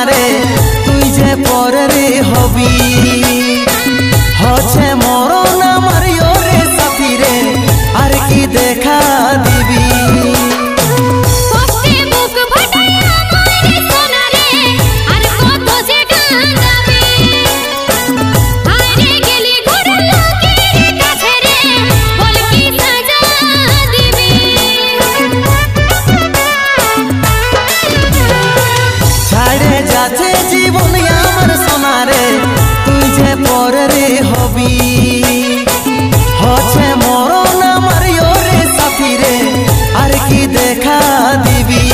সোনারে তুই যে পরের হবি হচ্ছে মরণ আমার ওরে সাথী রে আর কি দেখা দিবি জীবন আমার সোনারে তুই যে পরের হবি হচ্ছে মরণ আমার ওরে সাথী রে আর কি দেখা দিবি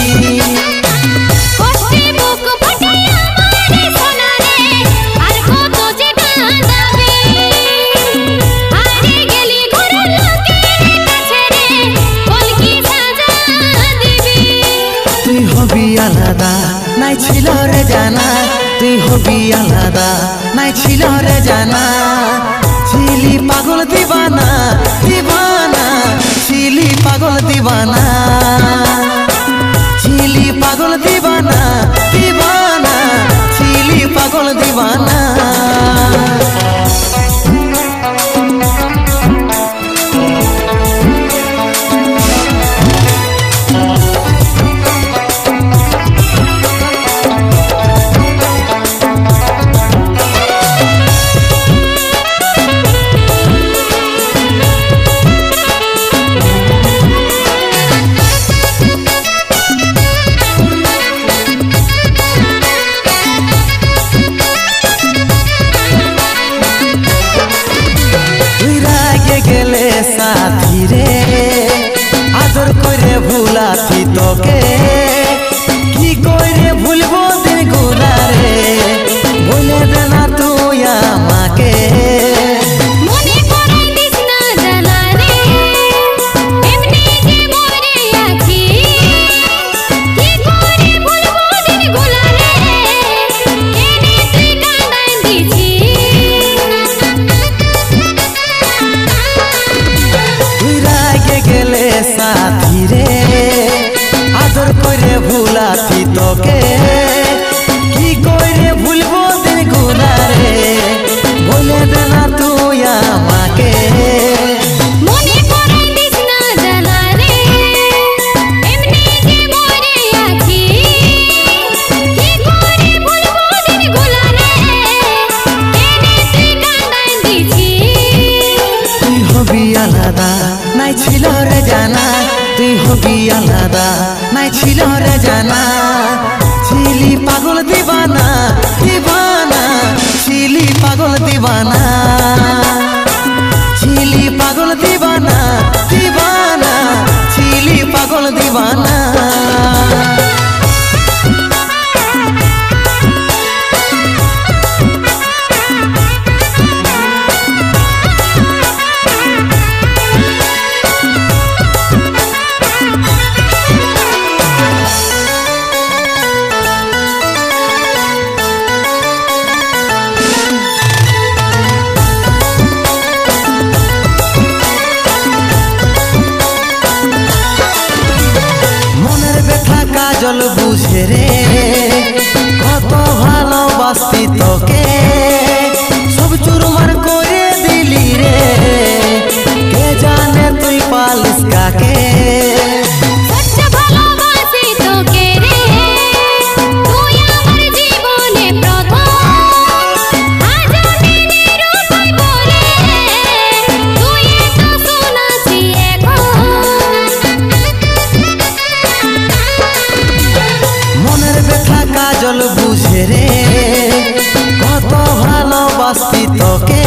তুই হবি আলাদা নাই ছিল রে জানা তুই হবি আলাদা নাই ছিল রে জানা ছিলি পাগল দিবানা দিবানা ছিলি পাগল দিবানা ছিলি পাগল দিবানা দিবানা ছিলি পাগল দিবানা গেলে সাথী রে আদর করে ভুলাছি তোকে কি করে ভুলবো দিন গুলা রে বলে দে না তুই আমাকে গেলে সাথী রে আদর করে ভুলাছি তোকে কি করে ভুলবো দিন গুলা রে বলে দে না তুই আমাকে তুই হবি আলাদা নাই ছিল রে জানা তুই হবি আলাদা নাই ছিল রে জানা ছিলি পাগল দিবানা দিবানা ছিলি পাগল দিবানা ছিলি পাগল দিবানা দিবানা ছিলি পাগল দিবানা কাজল বুঝে রে কত ভালোবাসি তোকে সব চুরমার করে দিলি রে কে জানে তুই পালিস কাকে কাজল বুঝে রে কত ভালোবাসি তোকে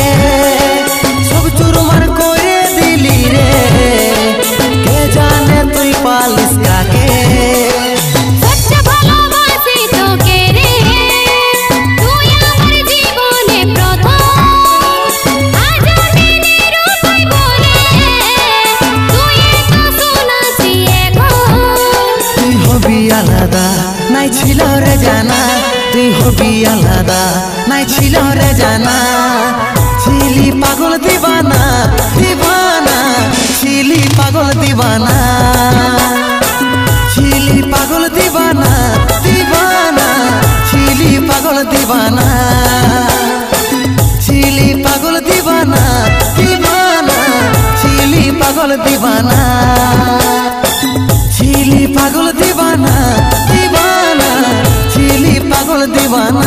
সব চুরমার করে দিলি রে কে জানে তুই পালিস কাকে তুই হবি আলাদা নাই ছিল রে জানা তুই হবি আলাদা নাই ছিল রে জানা ছিলি পাগল দিবানা দিবানা ছিলি পাগল দিবানা ছিলি পাগল দিবানা দিবানা ছিলি দিবানা ছিলি পাগল দিবানা দিবানা ছিলি পাগল দিবানা ছিলি পাগল দিবানা দিবানা ছিলি পাগল দিবানা